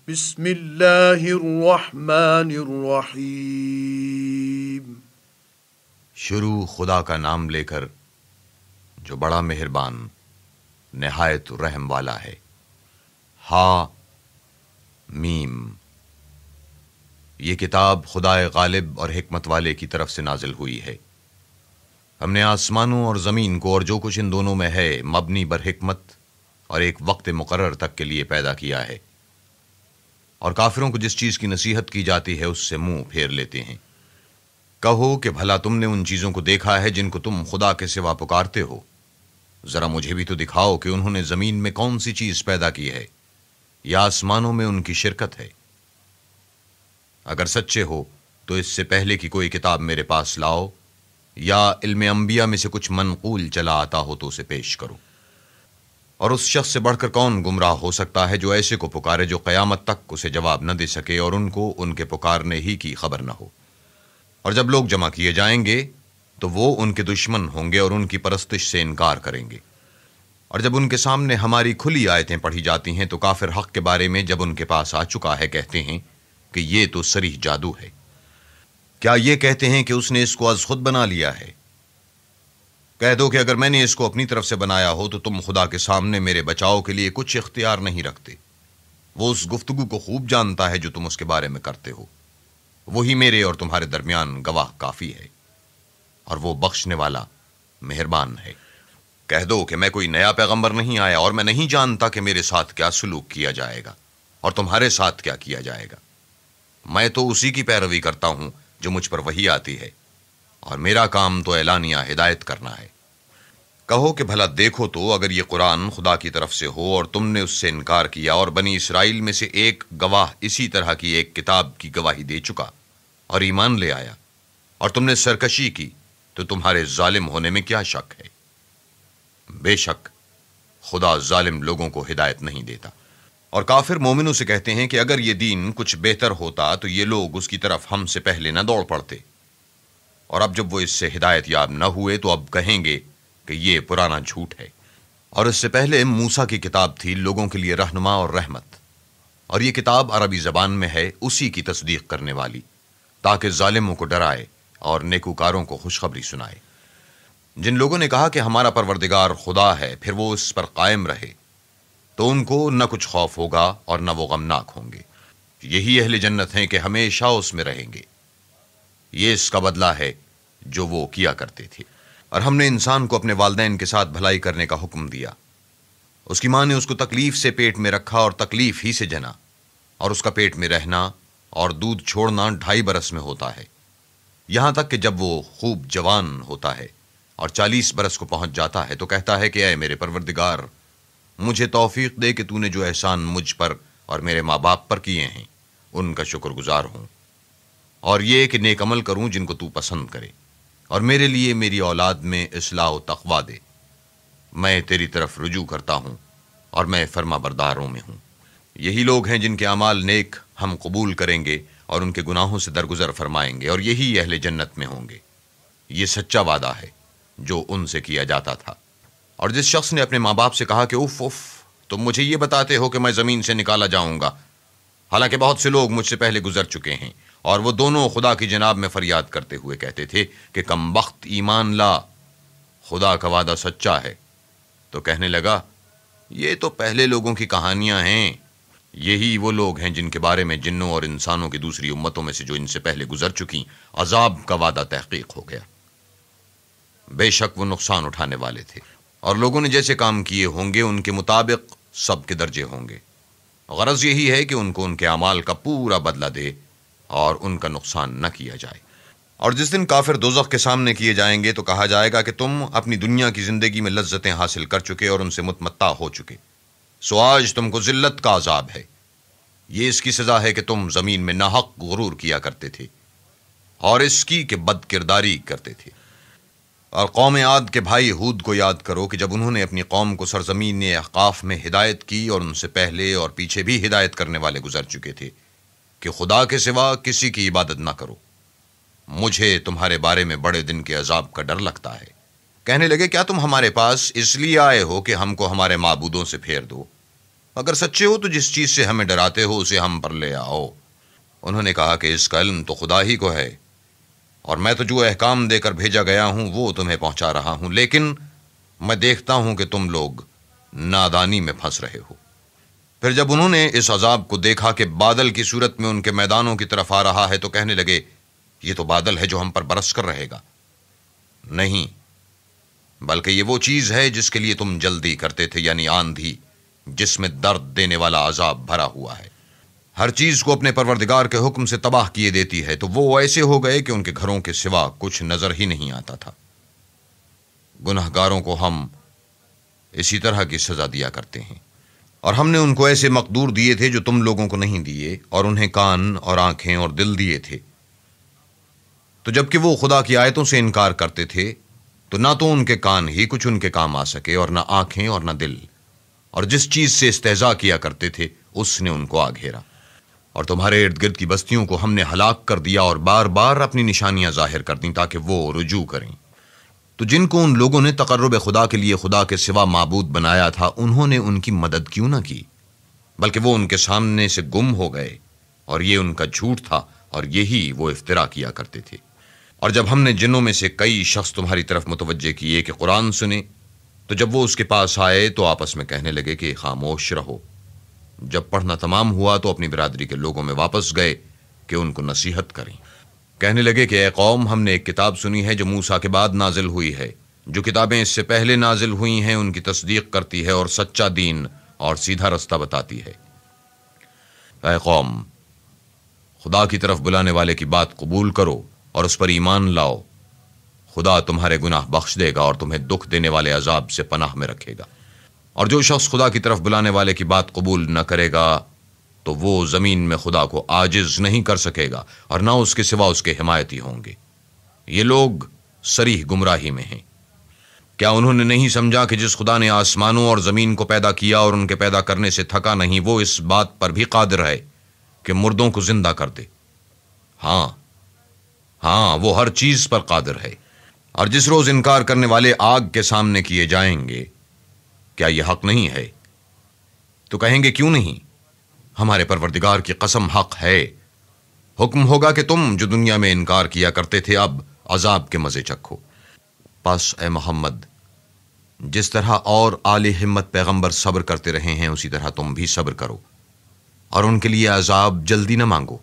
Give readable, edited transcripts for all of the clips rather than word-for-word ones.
بسم اللہ الرحمن الرحیم۔ شروع خدا کا نام لے کر جو بڑا مہربان نہایت رحم والا ہے۔ ہا میم۔ یہ کتاب خدائے غالب اور حکمت والے کی طرف سے نازل ہوئی ہے۔ ہم نے آسمانوں اور زمین کو اور جو کچھ ان دونوں میں ہے مبنی بر حکمت اور ایک وقت مقرر تک کے لیے پیدا کیا ہے، اور کافروں کو جس چیز کی نصیحت کی جاتی ہے اس سے منہ پھیر لیتے ہیں۔ کہو کہ بھلا تم نے ان چیزوں کو دیکھا ہے جن کو تم خدا کے سوا پکارتے ہو؟ ذرا مجھے بھی تو دکھاؤ کہ انہوں نے زمین میں کون سی چیز پیدا کی ہے یا آسمانوں میں ان کی شرکت ہے۔ اگر سچے ہو تو اس سے پہلے کی کوئی کتاب میرے پاس لاؤ، یا علم انبیاء میں سے کچھ منقول چلا آتا ہو تو اسے پیش کرو۔ اور اس شخص سے بڑھ کر کون گمراہ ہو سکتا ہے جو ایسے کو پکارے جو قیامت تک اسے جواب نہ دے سکے اور ان کو ان کے پکارنے ہی کی خبر نہ ہو۔ اور جب لوگ جمع کیے جائیں گے تو وہ ان کے دشمن ہوں گے اور ان کی پرستش سے انکار کریں گے۔ اور جب ان کے سامنے ہماری کھلی آیتیں پڑھی جاتی ہیں تو کافر حق کے بارے میں جب ان کے پاس آ چکا ہے کہتے ہیں کہ یہ تو صریح جادو ہے۔ کیا یہ کہتے ہیں کہ اس نے اس کو از خود بنا لیا ہے؟ کہہ دو کہ اگر میں نے اس کو اپنی طرف سے بنایا ہو تو تم خدا کے سامنے میرے بچاؤ کے لیے کچھ اختیار نہیں رکھتے۔ وہ اس گفتگو کو خوب جانتا ہے جو تم اس کے بارے میں کرتے ہو، وہی میرے اور تمہارے درمیان گواہ کافی ہے، اور وہ بخشنے والا مہربان ہے۔ کہہ دو کہ میں کوئی نیا پیغمبر نہیں آیا اور میں نہیں جانتا کہ میرے ساتھ کیا سلوک کیا جائے گا اور تمہارے ساتھ کیا کیا جائے گا۔ میں تو اسی کی پیروی کرتا ہوں جو مجھ پر وحی آتی ہے، اور میرا کام تو اعلانیہ ہدایت کرنا ہے۔ کہو کہ بھلا دیکھو تو اگر یہ قرآن خدا کی طرف سے ہو اور تم نے اس سے انکار کیا اور بنی اسرائیل میں سے ایک گواہ اسی طرح کی ایک کتاب کی گواہی دے چکا اور ایمان لے آیا اور تم نے سرکشی کی تو تمہارے ظالم ہونے میں کیا شک ہے؟ بے شک خدا ظالم لوگوں کو ہدایت نہیں دیتا۔ اور کافر مومنوں سے کہتے ہیں کہ اگر یہ دین کچھ بہتر ہوتا تو یہ لوگ اس کی طرف ہم سے پہلے نہ دوڑ پڑتے، اور اب جب وہ اس سے ہدایت یاب نہ ہوئے تو اب کہیں گے کہ یہ پرانا جھوٹ ہے۔ اور اس سے پہلے موسیٰ کی کتاب تھی لوگوں کے لیے رہنما اور رحمت، اور یہ کتاب عربی زبان میں ہے اسی کی تصدیق کرنے والی، تاکہ ظالموں کو ڈرائے اور نیکوکاروں کو خوشخبری سنائے۔ جن لوگوں نے کہا کہ ہمارا پروردگار خدا ہے پھر وہ اس پر قائم رہے تو ان کو نہ کچھ خوف ہوگا اور نہ وہ غمناک ہوں گے۔ یہی اہل جنت ہیں کہ ہمیشہ اس میں رہیں گے، یہ اس کا بدلہ ہے جو وہ کیا کرتے تھے۔ اور ہم نے انسان کو اپنے والدین کے ساتھ بھلائی کرنے کا حکم دیا۔ اس کی ماں نے اس کو تکلیف سے پیٹ میں رکھا اور تکلیف ہی سے جنا، اور اس کا پیٹ میں رہنا اور دودھ چھوڑنا 2.5 برس میں ہوتا ہے، یہاں تک کہ جب وہ خوب جوان ہوتا ہے اور 40 برس کو پہنچ جاتا ہے تو کہتا ہے کہ اے میرے پروردگار، مجھے توفیق دے کہ تو نے جو احسان مجھ پر اور میرے ماں باپ پر کیے ہیں ان کا شکر گزار ہوں، اور یہ کہ نیک عمل کروں جن کو تو پسند کرے، اور میرے لیے میری اولاد میں اصلاح و تقویٰ دے۔ میں تیری طرف رجوع کرتا ہوں اور میں فرما برداروں میں ہوں۔ یہی لوگ ہیں جن کے اعمال نیک ہم قبول کریں گے اور ان کے گناہوں سے درگزر فرمائیں گے، اور یہی اہل جنت میں ہوں گے۔ یہ سچا وعدہ ہے جو ان سے کیا جاتا تھا۔ اور جس شخص نے اپنے ماں باپ سے کہا کہ اف اف، تم مجھے یہ بتاتے ہو کہ میں زمین سے نکالا جاؤں گا، حالانکہ بہت سے لوگ مجھ سے پہلے گزر چکے ہیں، اور وہ دونوں خدا کی جناب میں فریاد کرتے ہوئے کہتے تھے کہ کم بخت ایمان لا، خدا کا وعدہ سچا ہے۔ تو کہنے لگا یہ تو پہلے لوگوں کی کہانیاں ہیں، یہی وہ لوگ ہیں جن کے بارے میں جنوں اور انسانوں کی دوسری امتوں میں سے جو ان سے پہلے گزر چکی عذاب کا وعدہ تحقیق ہو گیا۔ بے شک وہ نقصان اٹھانے والے تھے، اور لوگوں نے جیسے کام کیے ہوں گے ان کے مطابق سب کے درجے ہوں گے۔ غرض یہی ہے کہ ان کو ان کے اعمال کا پورا بدلہ دے اور ان کا نقصان نہ کیا جائے۔ اور جس دن کافر دوزخ کے سامنے کیے جائیں گے تو کہا جائے گا کہ تم اپنی دنیا کی زندگی میں لذتیں حاصل کر چکے اور ان سے متمتع ہو چکے، سو آج تم کو ذلت کا عذاب ہے۔ یہ اس کی سزا ہے کہ تم زمین میں ناحق غرور کیا کرتے تھے اور اس کی کہ بد کرداری کرتے تھے۔ اور قوم عاد کے بھائی ہود کو یاد کرو کہ جب انہوں نے اپنی قوم کو سرزمین احقاف میں ہدایت کی اور ان سے پہلے اور پیچھے بھی ہدایت کرنے والے گزر چکے تھے کہ خدا کے سوا کسی کی عبادت نہ کرو، مجھے تمہارے بارے میں بڑے دن کے عذاب کا ڈر لگتا ہے۔ کہنے لگے کیا تم ہمارے پاس اس لیے آئے ہو کہ ہم کو ہمارے معبودوں سے پھیر دو؟ اگر سچے ہو تو جس چیز سے ہمیں ڈراتے ہو اسے ہم پر لے آؤ۔ انہوں نے کہا کہ اس کا علم تو خدا ہی کو ہے، اور میں تو جو احکام دے کر بھیجا گیا ہوں وہ تمہیں پہنچا رہا ہوں، لیکن میں دیکھتا ہوں کہ تم لوگ نادانی میں پھنس رہے ہو۔ پھر جب انہوں نے اس عذاب کو دیکھا کہ بادل کی صورت میں ان کے میدانوں کی طرف آ رہا ہے تو کہنے لگے یہ تو بادل ہے جو ہم پر برس کر رہے گا۔ نہیں، بلکہ یہ وہ چیز ہے جس کے لیے تم جلدی کرتے تھے، یعنی آندھی جس میں درد دینے والا عذاب بھرا ہوا ہے۔ ہر چیز کو اپنے پروردگار کے حکم سے تباہ کیے دیتی ہے، تو وہ ایسے ہو گئے کہ ان کے گھروں کے سوا کچھ نظر ہی نہیں آتا تھا۔ گنہگاروں کو ہم اسی طرح کی سزا دیا کرتے ہیں، اور ہم نے ان کو ایسے مقدور دیے تھے جو تم لوگوں کو نہیں دیے، اور انہیں کان اور آنکھیں اور دل دیے تھے۔ تو جب کہ وہ خدا کی آیتوں سے انکار کرتے تھے تو نہ تو ان کے کان ہی کچھ ان کے کام آ سکے، اور نہ آنکھیں اور نہ دل، اور جس چیز سے استہزاء کیا کرتے تھے اس نے ان کو آ گھیرا۔ اور تمہارے ارد گرد کی بستیوں کو ہم نے ہلاک کر دیا اور بار بار اپنی نشانیاں ظاہر کر دیں تاکہ وہ رجوع کریں۔ تو جن کو ان لوگوں نے تقرب خدا کے لیے خدا کے سوا معبود بنایا تھا، انہوں نے ان کی مدد کیوں نہ کی، بلکہ وہ ان کے سامنے سے گم ہو گئے، اور یہ ان کا جھوٹ تھا اور یہی وہ افترا کیا کرتے تھے۔ اور جب ہم نے جنوں میں سے کئی شخص تمہاری طرف متوجہ کیے کہ قرآن سنیں، تو جب وہ اس کے پاس آئے تو آپس میں کہنے لگے کہ خاموش رہو۔ جب پڑھنا تمام ہوا تو اپنی برادری کے لوگوں میں واپس گئے کہ ان کو نصیحت کریں۔ کہنے لگے کہ اے قوم، ہم نے ایک کتاب سنی ہے جو موسیٰ کے بعد نازل ہوئی ہے۔ جو کتابیں اس سے پہلے نازل ہوئی ہیں ان کی تصدیق کرتی ہے اور سچا دین اور سیدھا رستہ بتاتی ہے۔ اے قوم، خدا کی طرف بلانے والے کی بات قبول کرو اور اس پر ایمان لاؤ۔ خدا تمہارے گناہ بخش دے گا اور تمہیں دکھ دینے والے عذاب سے پناہ میں رکھے گا۔ اور جو شخص خدا کی طرف بلانے والے کی بات قبول نہ کرے گا تو وہ زمین میں خدا کو عاجز نہیں کر سکے گا، اور نہ اس کے سوا اس کے حمایتی ہوں گے۔ یہ لوگ صریح گمراہی میں ہیں۔ کیا انہوں نے نہیں سمجھا کہ جس خدا نے آسمانوں اور زمین کو پیدا کیا اور ان کے پیدا کرنے سے تھکا نہیں، وہ اس بات پر بھی قادر ہے کہ مردوں کو زندہ کر دے؟ ہاں، وہ ہر چیز پر قادر ہے۔ اور جس روز انکار کرنے والے آگ کے سامنے کیے جائیں گے، کیا یہ حق نہیں ہے؟ تو کہیں گے کیوں نہیں؟ ہمارے پروردگار کی قسم حق ہے۔ حکم ہوگا کہ تم جو دنیا میں انکار کیا کرتے تھے اب عذاب کے مزے چکھو۔ پس اے محمد، جس طرح اور آل ہمت پیغمبر صبر کرتے رہے ہیں اسی طرح تم بھی صبر کرو، اور ان کے لیے عذاب جلدی نہ مانگو۔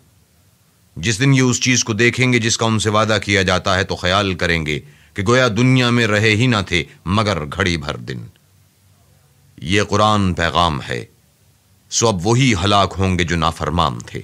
جس دن یہ اس چیز کو دیکھیں گے جس کا ان سے وعدہ کیا جاتا ہے تو خیال کریں گے کہ گویا دنیا میں رہے ہی نہ تھے مگر گھڑی بھر دن۔ یہ قرآن پیغام ہے، سو اب وہی ہلاک ہوں گے جو نافرمان تھے۔